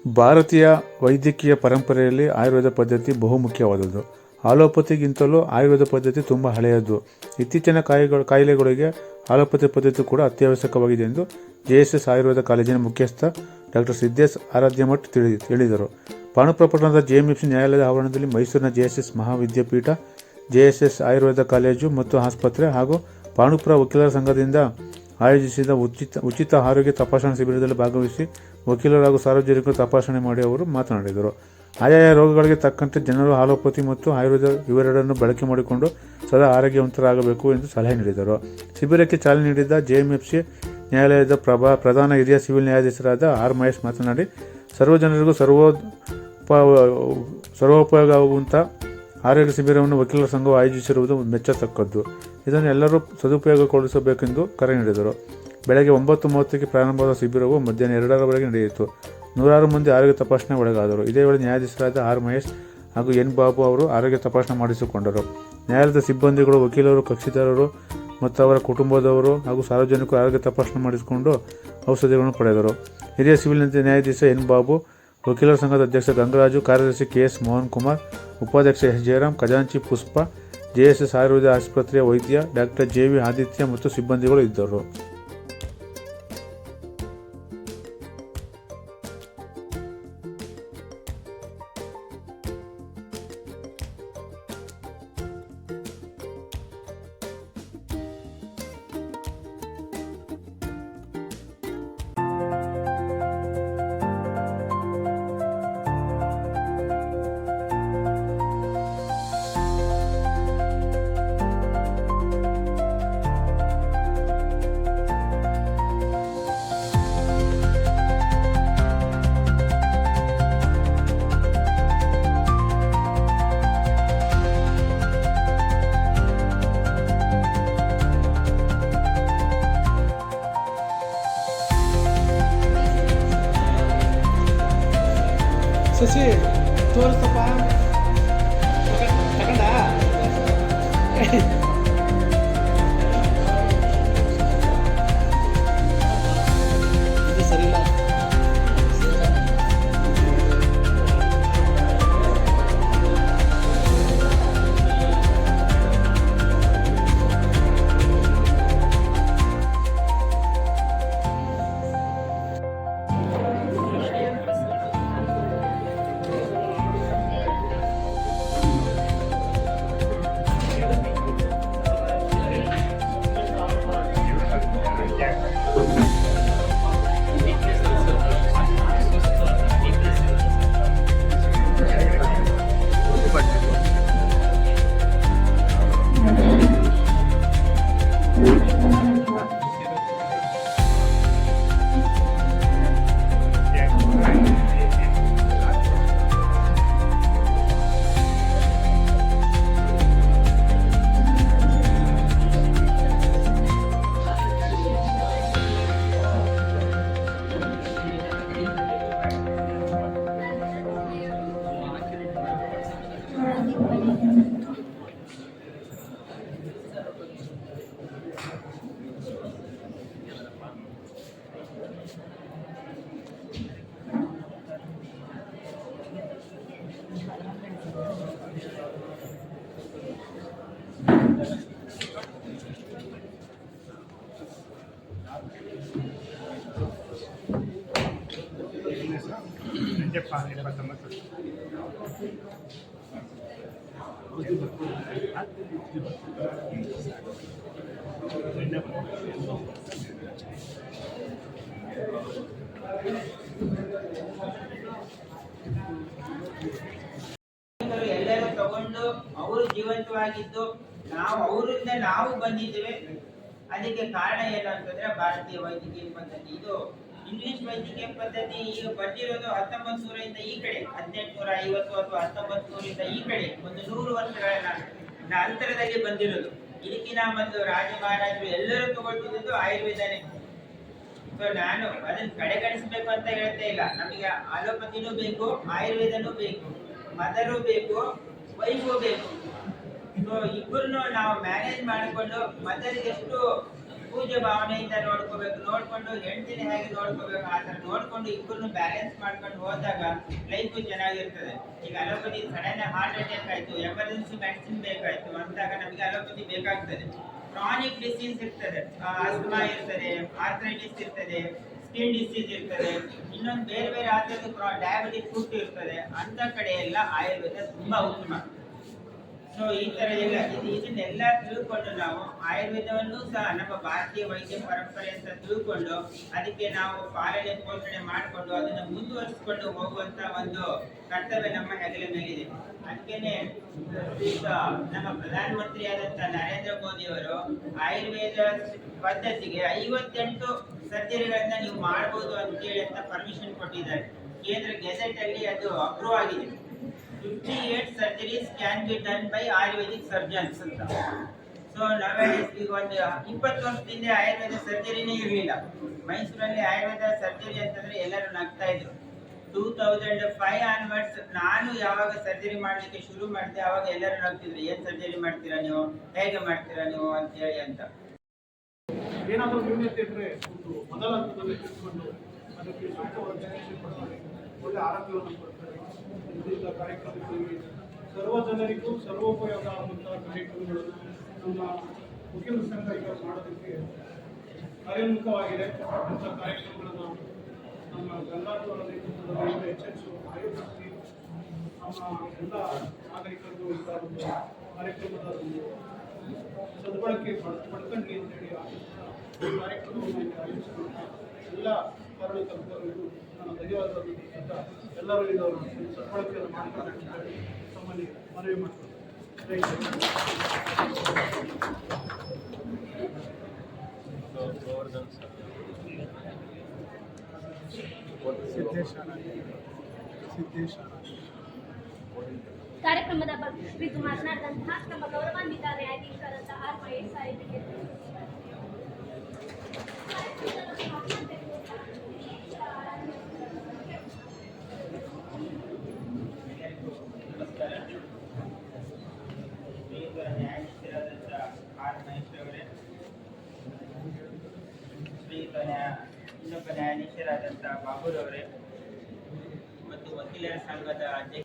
ಭಾರತೀಯ ವೈದ್ಯಕೀಯ ಪರಂಪರೆಯಲ್ಲಿ ಆಯುರ್ವೇದ ಪದ್ಧತಿ ಬಹುಮುಖ್ಯವಾದದ್ದು. ಆಲೋಪತಿಗಿಂತಲೂ ಆಯುರ್ವೇದ ಪದ್ಧತಿ ತುಂಬ ಹಳೆಯದು. ಇತ್ತೀಚಿನ ಕಾಯಿಲೆಗಳಿಗೆ ಆಲೋಪತಿ ಪದ್ಧತಿ ಕೂಡ ಅತ್ಯವಶ್ಯಕವಾಗಿದೆ ಎಂದು JSS ಆಯುರ್ವೇದ ಕಾಲೇಜಿನ ಮುಖ್ಯಸ್ಥ ಡಾಕ್ಟರ್ ಸಿದ್ದೇಶ್ ಆರಾಧ್ಯ ಹೇಳಿದರು. ಪಾಂಡುಪುರ JMFC ನ್ಯಾಯಾಲಯದ ಆವರಣದಲ್ಲಿ ಮೈಸೂರಿನ JSS Mahavidyapeetha, JSS Ayurveda college ಮತ್ತು ಆಸ್ಪತ್ರೆ ಹಾಗೂ ಪಾಂಡುಪುರ ವಕೀಲರ ಸಂಘದಿಂದ ಆಯೋಜಿಸಿದ ಉಚಿತ ಆರೋಗ್ಯ ತಪಾಸಣಾ ಶಿಬಿರದಲ್ಲಿ ಭಾಗವಹಿಸಿ ವಕೀಲರು ಹಾಗೂ ಸಾರ್ವಜನಿಕರು ತಪಾಸಣೆ ಮಾಡಿ ಅವರು ಮಾತನಾಡಿದರು. ಆಯಾಯ ರೋಗಗಳಿಗೆ ತಕ್ಕಂತೆ ಜನರು ಆಲೋಪತಿ ಮತ್ತು ಆಯುರ್ವೇದ ಇವೆರಡನ್ನು ಬಳಕೆ ಮಾಡಿಕೊಂಡು ಸದಾ ಆರೋಗ್ಯವಂತರಾಗಬೇಕು ಎಂದು ಸಲಹೆ ನೀಡಿದರು. ಶಿಬಿರಕ್ಕೆ ಚಾಲನೆ ನೀಡಿದ JMFC ನ್ಯಾಯಾಲಯದ ಪ್ರಧಾನ ಹಿರಿಯ ಸಿವಿಲ್ ನ್ಯಾಯಾಧೀಶರಾದ ಆರ್ ಮಹೇಶ್ ಮಾತನಾಡಿ, ಸರ್ವಜನರಿಗೂ ಸರ್ವೋಪಯೋಗವಾಗುವಂಥ ಆರೋಗ್ಯ ಶಿಬಿರವನ್ನು ವಕೀಲರ ಸಂಘವು ಆಯೋಜಿಸಿರುವುದು ಮೆಚ್ಚತಕ್ಕದ್ದು. ಇದನ್ನು ಎಲ್ಲರೂ ಸದುಪಯೋಗಗೊಳಿಸಬೇಕೆಂದು ಕರೆ ನೀಡಿದರು. ಬೆಳಗ್ಗೆ 9:30ಕ್ಕೆ ಪ್ರಾರಂಭವಾದ ಶಿಬಿರವು ಮಧ್ಯಾಹ್ನ 2ರವರೆಗೆ ನಡೆಯಿತು. ನೂರಾರು ಮಂದಿ ಆರೋಗ್ಯ ತಪಾಸಣೆ ಒಳಗಾದರು. ಇದೇ ವೇಳೆ ನ್ಯಾಯಾಧೀಶರಾದ ಆರ್ ಮಹೇಶ್ ಹಾಗೂ ಎನ್ ಬಾಬು ಅವರು ಆರೋಗ್ಯ ತಪಾಸಣೆ ಮಾಡಿಸಿಕೊಂಡರು. ನ್ಯಾಯಾಲಯದ ಸಿಬ್ಬಂದಿಗಳು, ವಕೀಲರು, ಕಕ್ಷಿದಾರರು ಮತ್ತು ಅವರ ಕುಟುಂಬದವರು ಹಾಗೂ ಸಾರ್ವಜನಿಕರು ಆರೋಗ್ಯ ತಪಾಸಣೆ ಮಾಡಿಸಿಕೊಂಡು ಔಷಧಿಗಳನ್ನು ಪಡೆದರು. ಹಿರಿಯ ಸಿವಿಲ್ ನ್ಯಾಯಾಧೀಶ ಎನ್ ಬಾಬು, ವಕೀಲರ ಸಂಘದ ಅಧ್ಯಕ್ಷ ಗಂಗರಾಜು, ಕಾರ್ಯದರ್ಶಿ KS ಮೋಹನ್ ಕುಮಾರ್, ಉಪಾಧ್ಯಕ್ಷ S ಜಯರಾಮ್, ಖಜಾಂಚಿ ಪುಷ್ಪ, JSS ಆಯುರ್ವೇದ ಆಸ್ಪತ್ರೆಯ ವೈದ್ಯ ಡಾಕ್ಟರ್ JV ಆದಿತ್ಯ ಮತ್ತು ಸಿಬ್ಬಂದಿಗಳು ಇದ್ದರು. ಶಶಿ ತೋರಿಸ್ತಪ್ಪ ತಗೊಂಡ ಇದು ಸರಿ ಇಲ್ಲ. ಎಲ್ಲರೂ ತಗೊಂಡು ಅವರು ಜೀವಂತವಾಗಿದ್ದು ಅವರಿಂದ ನಾವು ಬಂದಿದ್ದೇವೆ. ಅದಕ್ಕೆ ಕಾರಣ ಏನು ಅಂತಂದ್ರೆ ಭಾರತೀಯ ವೈದ್ಯಕೀಯ ಪದ್ಧತಿ. ಇದು ಇಂಗ್ಲಿಷ್ ವೈದ್ಯಕೀಯ ಪದ್ಧತಿ ಈಗ ಬಂದಿರೋದು 1900 ಈ ಕಡೆ, 1850 ಅಥವಾ 1900 ಈ ಕಡೆ ಒಂದು 100 ವರ್ಷಗಳ ಅಂತರದಲ್ಲಿ ಬಂದಿರೋದು. ಇದಕ್ಕಿನ ಮೊದಲು ರಾಜ ಮಹಾರಾಜರು ಎಲ್ಲರೂ ತಗೊಳ್ತಿದ್ದು ಆಯುರ್ವೇದನೇ. ಸೊ ನಾನು ಅದನ್ನ ಕಡೆಗಣಿಸಬೇಕು ಅಂತ ಹೇಳ್ತಾ ಇಲ್ಲ. ನಮಗೆ ಆಲೋಪತಿನೂ ಬೇಕು, ಆಯುರ್ವೇದನೂ ಬೇಕು, ಮದರೂ ಬೇಕು, ವೈಫು ಬೇಕು. ಸೊ ಇಬ್ಬರನ್ನು ನಾವು ಮ್ಯಾನೇಜ್ ಮಾಡಿಕೊಂಡು ಮದರಿಗೆ ಎಷ್ಟು ಪೂಜೆ ಭಾವನೆಯಿಂದ ನೋಡ್ಕೋಬೇಕು, ನೋಡ್ಕೊಂಡು ಹೆಂಡತಿನ ಹೇಗೆ ನೋಡ್ಕೋಬೇಕು ಆ ತರ ನೋಡ್ಕೊಂಡು ಇಬ್ಬರನ್ನು ಬ್ಯಾಲೆನ್ಸ್ ಮಾಡ್ಕೊಂಡು ಹೋದಾಗ ಲೈಫ್ ಚೆನ್ನಾಗಿರ್ತದೆ. ಈಗ ಅಲೋಪತಿ ಸಡನ್ ಹಾರ್ಟ್ ಅಟ್ಯಾಕ್ ಆಯ್ತು, ಎಮರ್ಜೆನ್ಸಿ ಮೆಡಿಸಿನ್ ಬೇಕಾಯ್ತು ಅಂದಾಗ ನಮಗೆ ಅಲೋಪತಿ ಬೇಕಾಗ್ತದೆ. ಕ್ರಾನಿಕ್ ಡಿಸೀಸ್ ಇರ್ತದೆ, ಆಸ್ತಮಾ ಇರ್ತದೆ, ಆರ್ಥ್ರೈಟಿಸ್ ಇರ್ತದೆ, ಸ್ಕಿನ್ ಡಿಸೀಸ್ ಇರ್ತದೆ, ಇನ್ನೊಂದು ಬೇರೆ ಬೇರೆ ಆತರದ್ದು ಡಯಾಬಿಟಿಸ್ ಫುಡ್ ಇರ್ತದೆ. ಅಂತ ಕಡೆ ಎಲ್ಲ ಆಯುರ್ವೇದ ತುಂಬಾ ಉತ್ತಮ. ಸೊ ಈ ತರ ಎಲ್ಲ ಇದನ್ನೆಲ್ಲ ತಿಳ್ಕೊಂಡು ನಾವು ಆಯುರ್ವೇದವನ್ನು ಸಹ ನಮ್ಮ ಭಾರತೀಯ ವೈದ್ಯ ಪರಂಪರೆ ಅಂತ ತಿಳ್ಕೊಂಡು ಅದಕ್ಕೆ ನಾವು ಪಾಲನೆ ಪೋಷಣೆ ಮಾಡಿಕೊಂಡು ಅದನ್ನು ಮುಂದುವರಿಸಿಕೊಂಡು ಹೋಗುವಂತ ಒಂದು ಕರ್ತವ್ಯ ನಮ್ಮ ಹೆಗಲ ಮೇಲಿದೆ. ಅದಕ್ಕೇನೆ ಈಗ ನಮ್ಮ ಪ್ರಧಾನಮಂತ್ರಿ ಆದಂತ ನರೇಂದ್ರ ಮೋದಿ ಅವರು ಆಯುರ್ವೇದ ಪದ್ಧತಿಗೆ 58 ಸರ್ಜರಿಗಳನ್ನ ನೀವು ಮಾಡಬಹುದು ಅಂತೇಳಿ ಅಂತ ಪರ್ಮಿಷನ್ ಕೊಟ್ಟಿದ್ದಾರೆ. ಕೇಂದ್ರ ಗೆಜೆಟ್ ಅಲ್ಲಿ ಅದು ಅಪ್ರೂವ್ ಆಗಿದೆ. 58 surgeries can be done by Ayurvedic surgeons ಅಂತ. ಸೊ nowadays ಈಗ ಒಂದು 20 ವರ್ಷದಿಂದ ಆಯುರ್ವೇದ ಸರ್ಜರಿನೇ ಇರಲಿಲ್ಲ. ಮೈಸೂರಲ್ಲಿ ಆಯುರ್ವೇದ ಸರ್ಜರಿ ಅಂತಂದ್ರೆ ಎಲ್ಲರೂ ನಗ್ತಾ ಇದ್ರು. 2005 ಆನ್ವರ್ಡ್ಸ್ ನಾನು ಯಾವಾಗ ಸರ್ಜರಿ ಮಾಡ್ಲಿಕ್ಕೆ ಶುರು ಮಾಡಿದೆ ಅವಾಗ ಎಲ್ಲರೂ ನಗ್ತಿದ್ರು, ಏನ್ ಸರ್ಜರಿ ಮಾಡ್ತೀರಾ ನೀವು, ಹೇಗೆ ಮಾಡ್ತೀರಾ ನೀವು ಅಂತ ಹೇಳಿ ಅಂತ. ಏನಾದರೂ ನ್ಯೂನತೆ ಇದ್ರೆ ಒಂದು ಮೊದಲ ಹಂತದಲ್ಲಿ ತಿಳ್ಕೊಂಡು ಅದಕ್ಕೆ ಸೂಕ್ತವಾದ ಚಿಕಿತ್ಸೆ ಕೊಡ್ತಾರೆ, ಒಳ್ಳೆ ಆರೋಗ್ಯವನ್ನು ಕೊಡ್ತಾರೆ. ಇಂಥ ಕಾರ್ಯಕ್ರಮಗಳಿಗೆ ಸರ್ವ ಜನರಿಗೂ ಸರ್ವೋಪಯೋಗ ಆಗುವಂತಹ ಕಾರ್ಯಕ್ರಮಗಳು ನಮ್ಮ ವಕೀಲರ ಸಂಘ ಈಗ ಮಾಡೋದಕ್ಕೆ ಕಾರ್ಯೋನ್ಮುಖವಾಗಿದೆ. ಅಂಥ ಕಾರ್ಯಕ್ರಮಗಳನ್ನು ನಮ್ಮ ಗಂಗಾಧರ ನೇತೃತ್ವದಲ್ಲಿ ಹೆಚ್ಚೆಚ್ಚು ಆಯೋಜಿಸಿ ನಮ್ಮ ಎಲ್ಲ ನಾಗರಿಕರಿಗೂ ಇಂಥ ಒಂದು ಕಾರ್ಯಕ್ರಮದ ಒಂದು ಸದ್ಬಳಕೆ ಪಡ್ಕೊಂಡ್ಲಿ ಅಂತೇಳಿ ಈ ಕಾರ್ಯಕ್ರಮವನ್ನು ಆಯೋಜಿಸಿದಂಥ ಎಲ್ಲ ಕಾರಣಕರ್ತರಿಗೂ ನಾನು ಧನ್ಯವಾದಗಳನ್ನು ತಿಳಿಸುತ್ತಾ ಎಲ್ಲರೂ ಇದನ್ನು ಸದ್ಬಳಕೆಯನ್ನು ಮಾಡ್ತಾರೆ ಅಂತ ಹೇಳಿ ತಮ್ಮಲ್ಲಿ ಮನವಿ ಮಾಡ್ತಾರೆ. ಕಾರ್ಯಕ್ರಮದ ಕುರಿತು ಮಾತನಾಡಿದಂತಹ ನಮ್ಮ ಗೌರವಾನ್ವಿತ ನ್ಯಾಯಾಧೀಶರಾದಂಥ ಆರ್ ಮಹೇಶ್ ಸಾಹೇಬರಿಗೆ ನ್ಯಾಯಾಧೀಶರಾದಂಥ ಆರ್ ಮಹೇಶ್ ಅವರೇ, ಇನ್ನೊಬ್ಬ ನ್ಯಾಯಾಧೀಶರಾದಂಥ ಬಾಬುರವರೇ ಮತ್ತು ವಕೀಲರ ಸಂಘದ ಅಧ್ಯಕ್ಷ